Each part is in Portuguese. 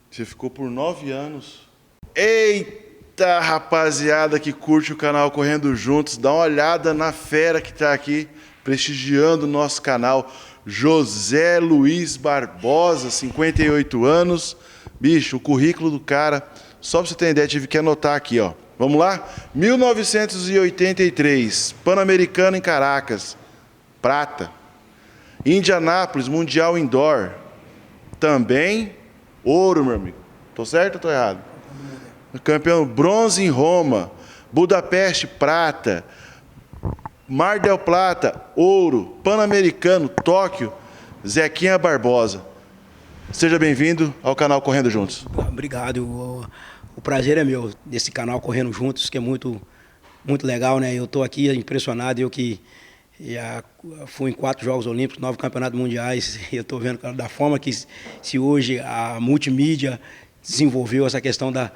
Você ficou por 9 anos. Eita, rapaziada que curte o canal Correndo Juntos, dá uma olhada na fera que tá aqui prestigiando o nosso canal. José Luiz Barbosa, 58 anos. Bicho, o currículo do cara, só pra você ter ideia, tive que anotar aqui, ó. Vamos lá? 1983, Pan-Americano em Caracas, prata. Indianápolis, Mundial Indoor, também ouro, meu amigo. Tô certo ou tô errado? Campeão bronze em Roma, Budapeste, prata. Mar del Plata, ouro. Pan-Americano, Tóquio, Zequinha Barbosa. Seja bem-vindo ao canal Correndo Juntos. Obrigado. O prazer é meu desse canal Correndo Juntos, que é muito legal, né? Eu estou aqui impressionado, eu que já fui em 4 Jogos Olímpicos, 9 Campeonatos Mundiais, e eu estou vendo da forma que se hoje a multimídia desenvolveu essa questão da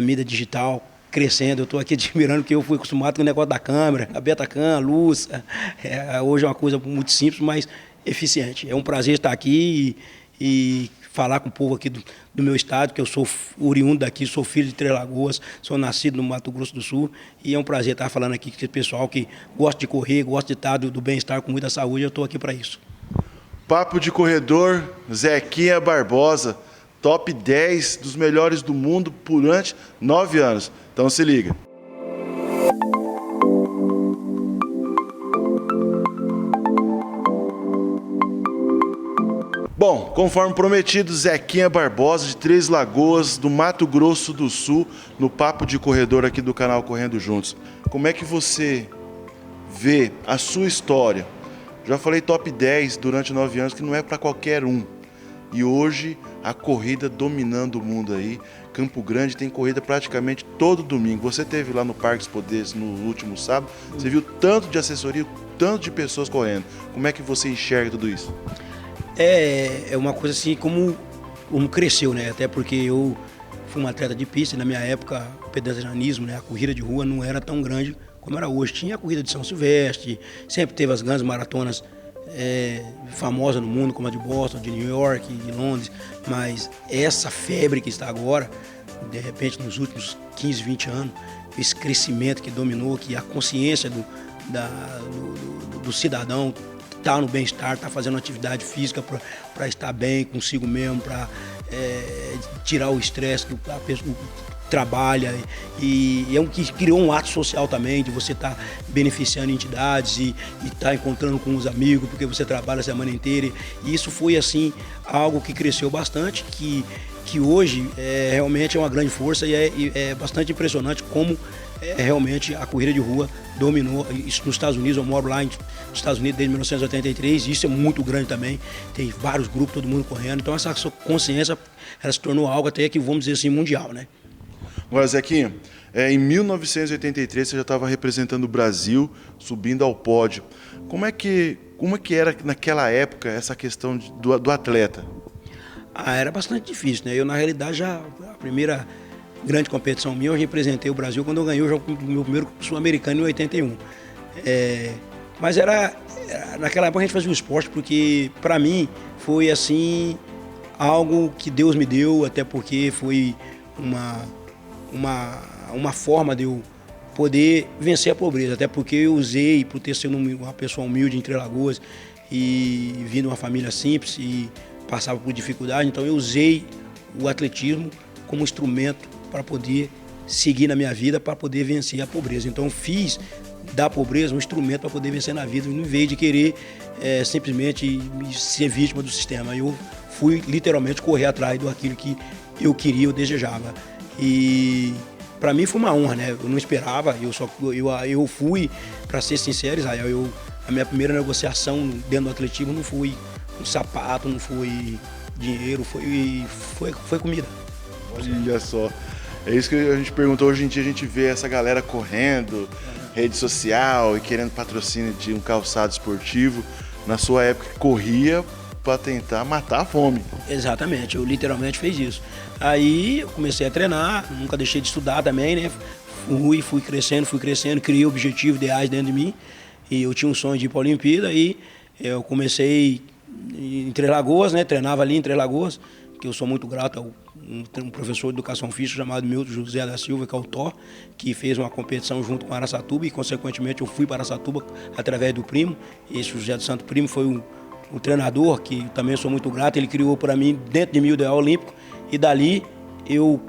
mídia digital crescendo. Eu estou aqui admirando, porque eu fui acostumado com o negócio da câmera, a Betacam, a luz. Hoje é uma coisa muito simples, mas eficiente. É um prazer estar aqui e falar com o povo aqui do meu estado, que eu sou oriundo daqui, sou filho de Três Lagoas, sou nascido no Mato Grosso do Sul, e é um prazer estar falando aqui com esse pessoal que gosta de correr, gosta de estar do bem-estar com muita saúde. Eu estou aqui para isso. Papo de corredor, Zequinha Barbosa, top 10 dos melhores do mundo durante 9 anos. Então se liga. Bom, conforme prometido, Zequinha Barbosa, de Três Lagoas, do Mato Grosso do Sul, no Papo de Corredor aqui do canal Correndo Juntos. Como é que você vê a sua história? Já falei top 10 durante 9 anos, que não é para qualquer um. E hoje a corrida dominando o mundo aí. Campo Grande tem corrida praticamente todo domingo. Você esteve lá no Parque dos Poderes no último sábado, você viu tanto de assessoria, tanto de pessoas correndo. Como é que você enxerga tudo isso? É uma coisa assim como cresceu, né? Até porque eu fui um atleta de pista, e na minha época o pedestrianismo, né? A corrida de rua não era tão grande como era hoje. Tinha a corrida de São Silvestre, sempre teve as grandes maratonas famosas no mundo, como a de Boston, de New York, de Londres, mas essa febre que está agora, de repente nos últimos 15, 20 anos, esse crescimento que dominou, que a consciência do cidadão está no bem-estar, está fazendo atividade física para estar bem consigo mesmo, para tirar o estresse que a pessoa trabalha, e é um que criou um ato social também, de você estar beneficiando entidades e estar encontrando com os amigos, porque você trabalha a semana inteira, e isso foi assim algo que cresceu bastante, que hoje realmente é uma grande força, e é bastante impressionante como realmente a corrida de rua dominou isso nos Estados Unidos. Eu moro lá nos Estados Unidos desde 1983, e isso é muito grande também, tem vários grupos, todo mundo correndo, então essa consciência ela se tornou algo até que, vamos dizer assim, mundial, né? Agora, Zequinha, em 1983 você já estava representando o Brasil, subindo ao pódio. Como é que era naquela época essa questão do atleta? Era bastante difícil, né? Eu, na realidade, a primeira grande competição minha, eu representei o Brasil quando eu ganhei o meu primeiro Sul-Americano em 81. Mas naquela época a gente fazia um esporte porque, para mim, foi assim algo que Deus me deu, até porque foi uma forma de eu poder vencer a pobreza, até porque eu usei, por ter sido uma pessoa humilde em Três Lagoas e vindo de uma família simples e passava por dificuldade, então eu usei o atletismo como instrumento para poder seguir na minha vida, para poder vencer a pobreza. Então fiz da pobreza um instrumento para poder vencer na vida, em vez de querer simplesmente ser vítima do sistema. Eu fui literalmente correr atrás daquilo que eu queria, eu desejava. E para mim foi uma honra, né? Eu não esperava, eu fui, para ser sincero, Israel, a minha primeira negociação dentro do atletismo não foi um sapato, não foi dinheiro, foi comida. Olha só, é isso que a gente perguntou. Hoje em dia a gente vê essa galera correndo, rede social e querendo patrocínio de um calçado esportivo. Na sua época corria para tentar matar a fome. Exatamente, eu literalmente fiz isso. Aí eu comecei a treinar, nunca deixei de estudar também, né? Fui crescendo, criei objetivos, ideais dentro de mim. E eu tinha um sonho de ir para a Olimpíada, e eu comecei em Três Lagoas, né? Treinava ali em Três Lagoas, que eu sou muito grato ao um professor de educação física chamado Milton José da Silva, que é o Thor, que fez uma competição junto com Araçatuba e, consequentemente, eu fui para Araçatuba através do primo. Esse José do Santo Primo foi um treinador que eu também sou muito grato. Ele criou para mim, dentro de mim, o ideal olímpico, e dali eu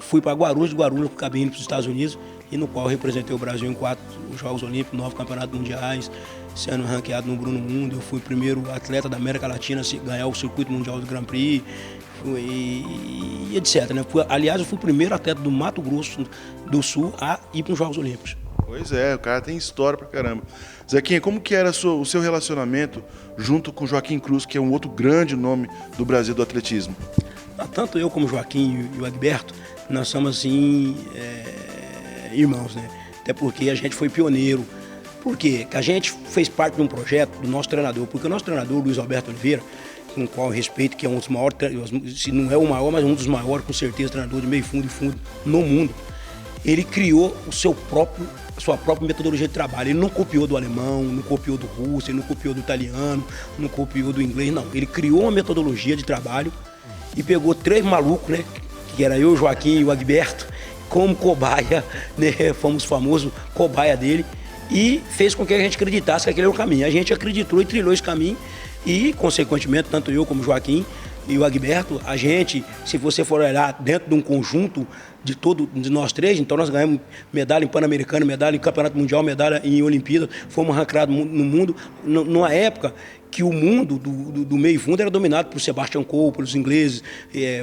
fui para Guarulhos, de Guarulhos acabei indo para os Estados Unidos, e no qual eu representei o Brasil em 4 Jogos Olímpicos, 9 Campeonatos Mundiais, sendo ranqueado no Bruno Mundo. Eu fui o primeiro atleta da América Latina a ganhar o circuito mundial do Grand Prix, e etc. Né? Aliás, eu fui o primeiro atleta do Mato Grosso do Sul a ir para os Jogos Olímpicos. Pois é, o cara tem história pra caramba. Zequinha, como que era o seu relacionamento junto com o Joaquim Cruz, que é um outro grande nome do Brasil do atletismo? Tanto eu como o Joaquim e o Agberto, nós somos assim, irmãos, né? Até porque a gente foi pioneiro. Por quê? Que a gente fez parte de um projeto do nosso treinador, porque o nosso treinador, Luiz Alberto Oliveira, com o qual eu respeito, que é um dos maiores, se não é o maior, mas um dos maiores, com certeza, treinador de meio fundo e fundo no mundo, ele criou a sua própria metodologia de trabalho. Ele não copiou do alemão, não copiou do russo, ele não copiou do italiano, não copiou do inglês, não. Ele criou uma metodologia de trabalho e pegou 3 malucos, né, que era eu, o Joaquim e o Agberto, como cobaia, né, fomos famosos cobaia dele, e fez com que a gente acreditasse que aquele era o caminho. A gente acreditou e trilhou esse caminho e, consequentemente, tanto eu como o Joaquim e o Agberto, a gente, se você for olhar dentro de um conjunto de nós 3, então nós ganhamos medalha em Pan-Americano, medalha em Campeonato Mundial, medalha em Olimpíada, fomos ranqueados no mundo, numa época que o mundo do meio fundo era dominado por Sebastian Coe, pelos ingleses,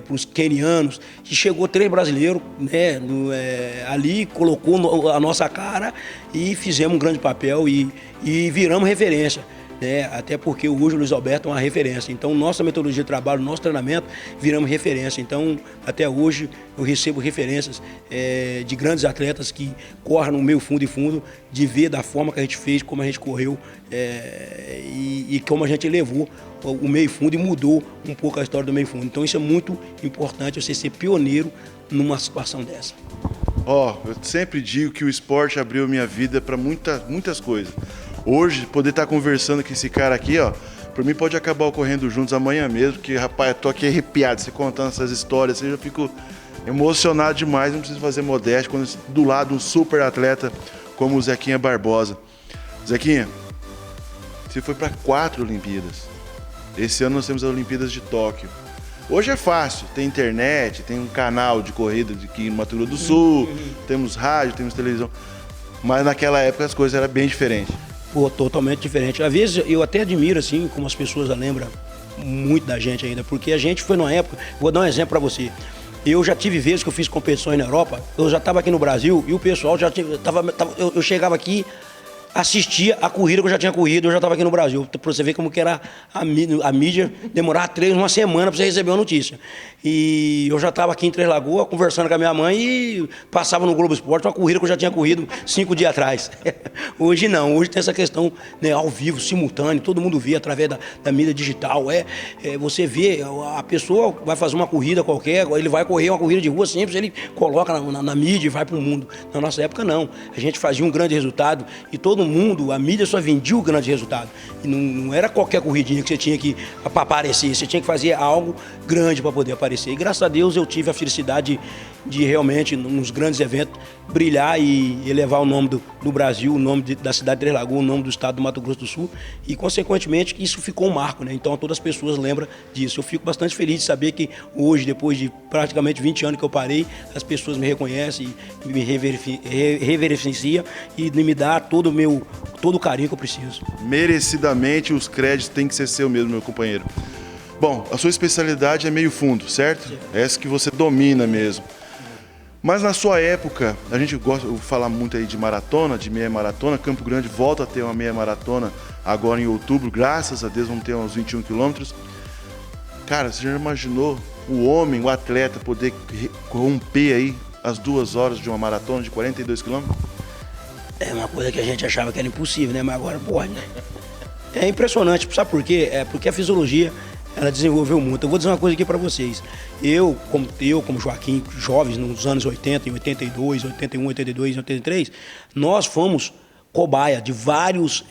pelos quenianos, e chegou 3 brasileiros, né, ali, colocou a nossa cara e fizemos um grande papel e viramos referência. Até porque hoje o Luiz Alberto é uma referência. Então, nossa metodologia de trabalho, nosso treinamento, viramos referência. Então, até hoje, eu recebo referências de grandes atletas que correm no meio fundo e fundo, de ver da forma que a gente fez, como a gente correu e como a gente levou o meio fundo e mudou um pouco a história do meio fundo. Então, isso é muito importante, você ser pioneiro numa situação dessa. Eu sempre digo que o esporte abriu minha vida para muitas coisas. Hoje, poder estar conversando com esse cara aqui, por mim pode acabar ocorrendo juntos amanhã mesmo, porque, rapaz, eu tô aqui arrepiado, você contando essas histórias, eu já fico emocionado demais, não preciso fazer modéstia, quando do lado um super atleta como o Zequinha Barbosa. Zequinha, você foi para 4 Olimpíadas. Esse ano nós temos as Olimpíadas de Tóquio. Hoje é fácil, tem internet, tem um canal de corrida aqui no Mato Grosso do Sul, temos rádio, temos televisão, mas naquela época as coisas eram bem diferentes. Totalmente diferente. Às vezes eu até admiro, assim, como as pessoas lembram muito da gente ainda, porque a gente foi numa época, vou dar um exemplo para você. Eu já tive vezes que eu fiz competições na Europa, eu já estava aqui no Brasil e o pessoal já eu chegava aqui, assistia a corrida que eu já tinha corrido, eu já estava aqui no Brasil. Para você ver como que era a mídia, demorava uma semana para você receber uma notícia. E eu já estava aqui em Três Lagoas, conversando com a minha mãe e passava no Globo Esporte uma corrida que eu já tinha corrido 5 dias atrás. Hoje não, hoje tem essa questão, né, ao vivo, simultâneo, todo mundo vê através da mídia digital. Você vê, a pessoa vai fazer uma corrida qualquer, ele vai correr uma corrida de rua simples, ele coloca na mídia e vai para o mundo. Na nossa época não, a gente fazia um grande resultado e todo mundo, a mídia só vendia o grande resultado. E não era qualquer corridinha que você tinha que aparecer, você tinha que fazer algo grande para poder aparecer. E graças a Deus eu tive a felicidade de realmente, nos grandes eventos, brilhar e elevar o nome do Brasil, o nome da cidade de Três Lagoas, o nome do estado do Mato Grosso do Sul e, consequentemente, isso ficou um marco, né? Então, todas as pessoas lembram disso. Eu fico bastante feliz de saber que hoje, depois de praticamente 20 anos que eu parei, as pessoas me reconhecem, me reverenciam e me dão todo o carinho que eu preciso. Merecidamente, os créditos têm que ser seu mesmo, meu companheiro. Bom, a sua especialidade é meio fundo, certo? Essa que você domina mesmo. Mas na sua época, a gente gosta de falar muito aí de maratona, de meia maratona. Campo Grande volta a ter uma meia maratona agora em outubro, graças a Deus vão ter uns 21 quilômetros. Cara, você já imaginou o homem, o atleta, poder romper aí as 2 horas de uma maratona de 42 quilômetros? É uma coisa que a gente achava que era impossível, né? Mas agora pode, né? É impressionante, sabe por quê? Porque a fisiologia, ela desenvolveu muito. Eu vou dizer uma coisa aqui para vocês. Eu, como Joaquim, jovens nos anos 80, em 82, 81, 82, 83, nós fomos cobaia de vários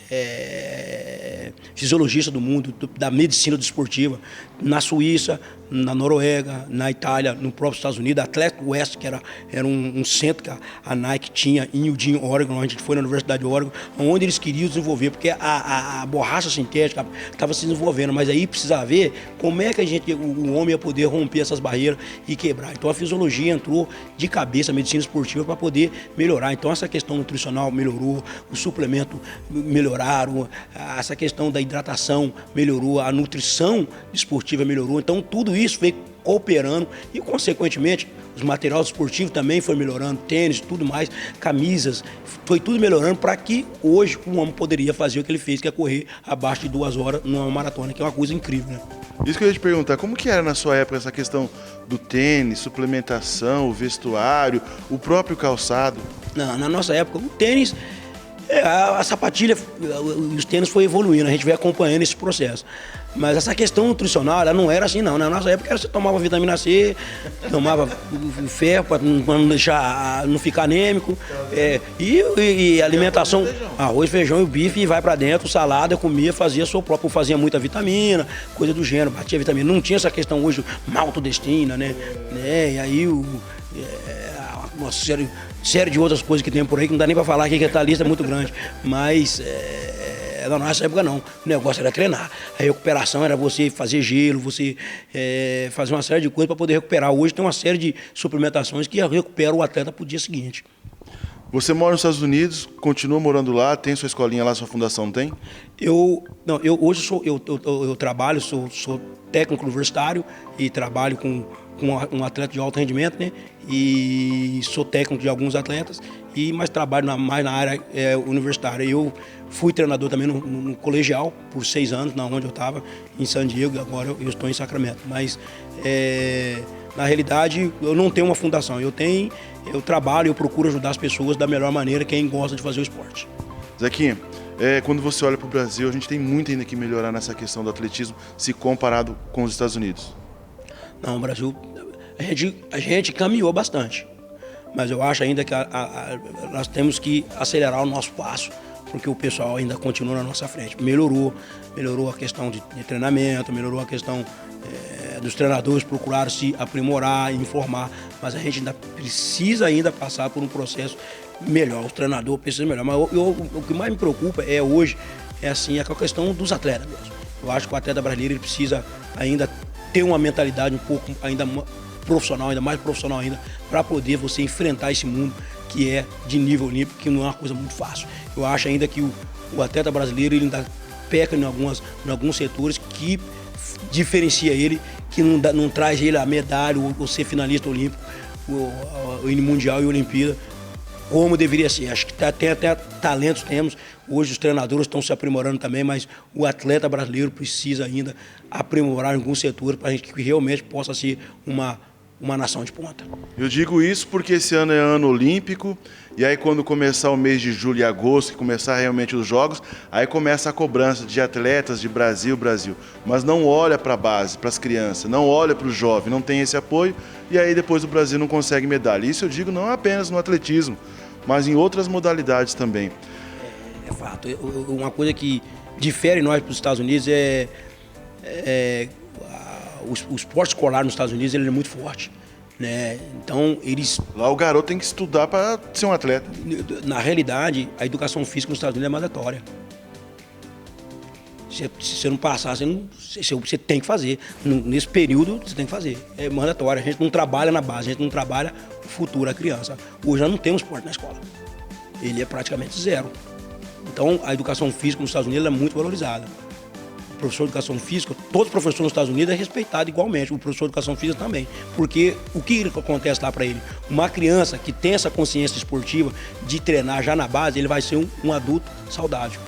fisiologistas do mundo, da medicina desportiva, na Suíça, na Noruega, na Itália, no próprio Estados Unidos, Athletic West, que era um centro que a Nike tinha em Eugene, Oregon, onde a gente foi na Universidade de Oregon, onde eles queriam desenvolver, porque a borracha sintética estava se desenvolvendo, mas aí precisa ver como é que o homem ia poder romper essas barreiras e quebrar. Então a fisiologia entrou de cabeça, a medicina esportiva, para poder melhorar. Então essa questão nutricional melhorou, o suplemento melhoraram, essa questão da hidratação melhorou, a nutrição esportiva melhorou. Então tudo isso veio cooperando e, consequentemente, os materiais esportivos também foi melhorando, tênis, tudo mais, camisas, foi tudo melhorando para que hoje o homem poderia fazer o que ele fez, que é correr abaixo de 2 horas numa maratona, que é uma coisa incrível, né? Isso que eu ia te perguntar, como que era na sua época essa questão do tênis, suplementação, o vestuário, o próprio calçado? Não, na nossa época, o tênis, a sapatilha, os tênis foi evoluindo, a gente veio acompanhando esse processo. Mas essa questão nutricional, ela não era assim, não. Na nossa época, você tomava vitamina C, tomava ferro para não ficar anêmico. E alimentação, arroz, feijão e bife, e vai para dentro, salada, comia, fazia seu próprio, fazia muita vitamina, coisa do gênero, batia vitamina. Não tinha essa questão hoje, maltodestina, né? E aí, uma série de outras coisas que tem por aí, que não dá nem para falar aqui, que a lista é muito grande. Mas na nossa época não, o negócio era treinar. A recuperação era você fazer gelo, você fazer uma série de coisas para poder recuperar. Hoje tem uma série de suplementações que recuperam o atleta para o dia seguinte. Você mora nos Estados Unidos, continua morando lá, tem sua escolinha lá, sua fundação tem? Hoje eu trabalho, sou técnico universitário e trabalho com um atleta de alto rendimento, né? E sou técnico de alguns atletas, mas trabalho mais na área universitária. Eu fui treinador também no colegial por 6 anos, na onde eu estava, em San Diego, e agora eu estou em Sacramento. Mas, na realidade, eu não tenho uma fundação. Eu trabalho, eu procuro ajudar as pessoas da melhor maneira, quem gosta de fazer o esporte. Zequinha, quando você olha para o Brasil, a gente tem muito ainda que melhorar nessa questão do atletismo, se comparado com os Estados Unidos. Não, o Brasil, a gente caminhou bastante, mas eu acho ainda que nós temos que acelerar o nosso passo, porque o pessoal ainda continua na nossa frente. Melhorou a questão de treinamento, melhorou a questão dos treinadores procuraram se aprimorar, informar, mas a gente ainda precisa passar por um processo melhor, o treinador precisa melhorar. Mas o que mais me preocupa hoje é a questão dos atletas mesmo. Eu acho que o atleta brasileiro ele precisa ainda ter uma mentalidade um pouco ainda profissional, ainda mais profissional ainda, para poder você enfrentar esse mundo que é de nível olímpico, que não é uma coisa muito fácil. Eu acho ainda que o atleta brasileiro ele ainda peca em alguns setores que diferencia ele, que não traz ele a medalha ou ser finalista olímpico, o mundial e Olimpíada, como deveria ser. Acho que até talentos temos. Hoje os treinadores estão se aprimorando também, mas o atleta brasileiro precisa ainda aprimorar em alguns setores para a gente que realmente possa ser uma nação de ponta. Eu digo isso porque esse ano é ano olímpico, e aí quando começar o mês de julho e agosto, que começar realmente os jogos, aí começa a cobrança de atletas de Brasil, mas não olha para a base, para as crianças, não olha para o jovem, não tem esse apoio, e aí depois o Brasil não consegue medalha. Isso eu digo não apenas no atletismo, mas em outras modalidades também. É fato. Uma coisa que difere nós para os Estados Unidos o esporte escolar nos Estados Unidos ele é muito forte, né? Então eles... Lá o garoto tem que estudar para ser um atleta. Na realidade, a educação física nos Estados Unidos é mandatória. Se você não passar, você tem que fazer. Nesse período, você tem que fazer. É mandatório. A gente não trabalha na base, a gente não trabalha o futuro, a criança. Hoje já não temos esporte na escola. Ele é praticamente zero. Então, a educação física nos Estados Unidos é muito valorizada. O professor de educação física, todos os professores nos Estados Unidos é respeitado igualmente, o professor de educação física também. Porque o que acontece lá para ele? Uma criança que tem essa consciência esportiva de treinar já na base, ele vai ser um adulto saudável.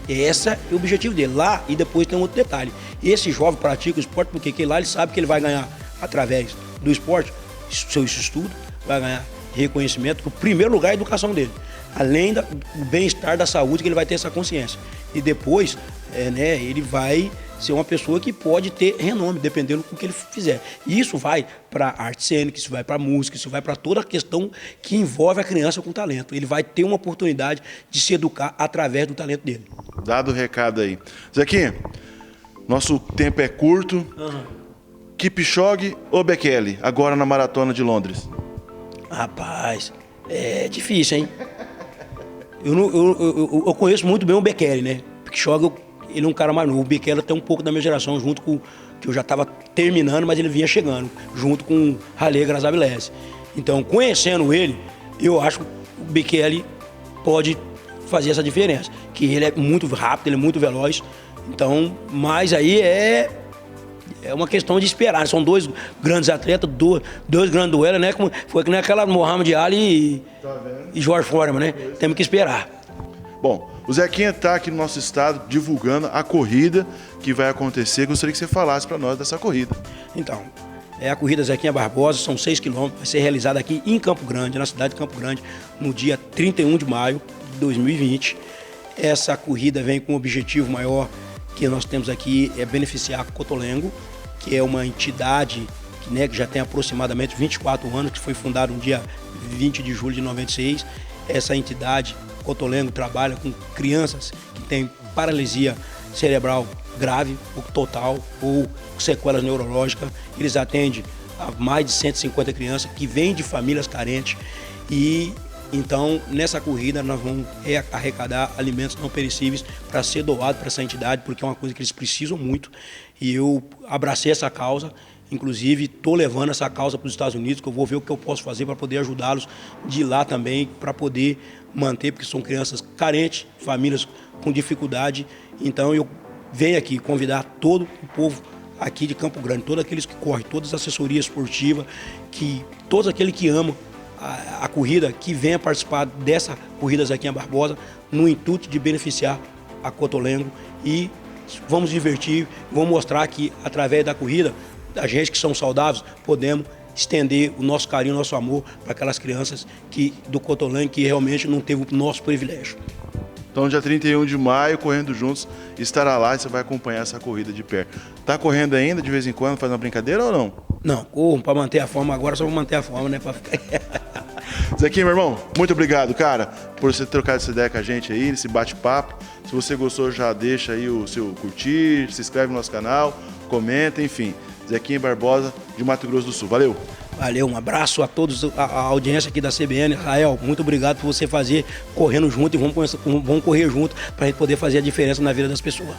Esse é o objetivo dele. Lá, e depois tem um outro detalhe. Esse jovem pratica o esporte porque lá ele sabe que ele vai ganhar, através do esporte, seu estudo, vai ganhar reconhecimento, que o primeiro lugar é a educação dele. Além do bem-estar da saúde, que ele vai ter essa consciência. E depois, ele vai ser uma pessoa que pode ter renome, dependendo do que ele fizer. E isso vai para a arte cênica, isso vai para a música, isso vai para toda a questão que envolve a criança com talento. Ele vai ter uma oportunidade de se educar através do talento dele. Dado o recado aí. Zequinha, nosso tempo é curto. Kipchoge ou Bekele, agora na maratona de Londres? Rapaz, é difícil, hein? Eu conheço muito bem o Bekele, né? Kipchoge, ele é um cara mais novo. O Bekele tem um pouco da minha geração, junto com que eu já estava terminando, mas ele vinha chegando, junto com o Haile Gebrselassie. Então, conhecendo ele, eu acho que o Bekele pode fazer essa diferença. Que ele é muito rápido, ele é muito veloz. Então, mas aí é uma questão de esperar. São dois grandes atletas, dois grandes duelos, né? Foi que nem aquela Muhammad Ali e George Foreman, né? Temos que esperar. Bom, o Zequinha está aqui no nosso estado divulgando a corrida que vai acontecer. Gostaria que você falasse para nós dessa corrida. Então, é a corrida Zequinha Barbosa, são 6 quilômetros, vai ser realizada aqui em Campo Grande, na cidade de Campo Grande, no dia 31 de maio de 2020. Essa corrida vem com um objetivo maior que nós temos aqui, é beneficiar a Cotolengo, que é uma entidade que já tem aproximadamente 24 anos, que foi fundada no dia 20 de julho de 96. Essa entidade, Cotolengo, trabalha com crianças que têm paralisia cerebral grave, ou total, ou sequelas neurológicas. Eles atendem a mais de 150 crianças que vêm de famílias carentes. E então, nessa corrida, nós vamos arrecadar alimentos não perecíveis para ser doado para essa entidade, porque é uma coisa que eles precisam muito. E eu abracei essa causa, inclusive estou levando essa causa para os Estados Unidos, que eu vou ver o que eu posso fazer para poder ajudá-los de lá também, para poder manter, porque são crianças carentes, famílias com dificuldade. Então, eu venho aqui convidar todo o povo aqui de Campo Grande, todos aqueles que correm, todas as assessorias esportivas, todos aqueles que amam a corrida, que venha participar dessa corrida Zequinha Barbosa, no intuito de beneficiar a Cotolengo, e vamos divertir, vamos mostrar que através da corrida, a gente que são saudáveis, podemos estender o nosso carinho, o nosso amor para aquelas crianças do Cotolengo que realmente não teve o nosso privilégio. Então, dia 31 de maio, Correndo Juntos estará lá e você vai acompanhar essa corrida de perto. Tá correndo ainda, de vez em quando, fazendo uma brincadeira ou não? Não, corro para manter a forma agora, só vou manter a forma, né? Zequinha, meu irmão, muito obrigado, cara, por você trocar essa ideia com a gente aí, nesse bate-papo. Se você gostou, já deixa aí o seu curtir, se inscreve no nosso canal, comenta, enfim. Zequinha Barbosa, de Mato Grosso do Sul. Valeu! Valeu, um abraço a todos, a audiência aqui da CBN. Rael, muito obrigado por você fazer correndo junto, e vamos correr junto para a gente poder fazer a diferença na vida das pessoas.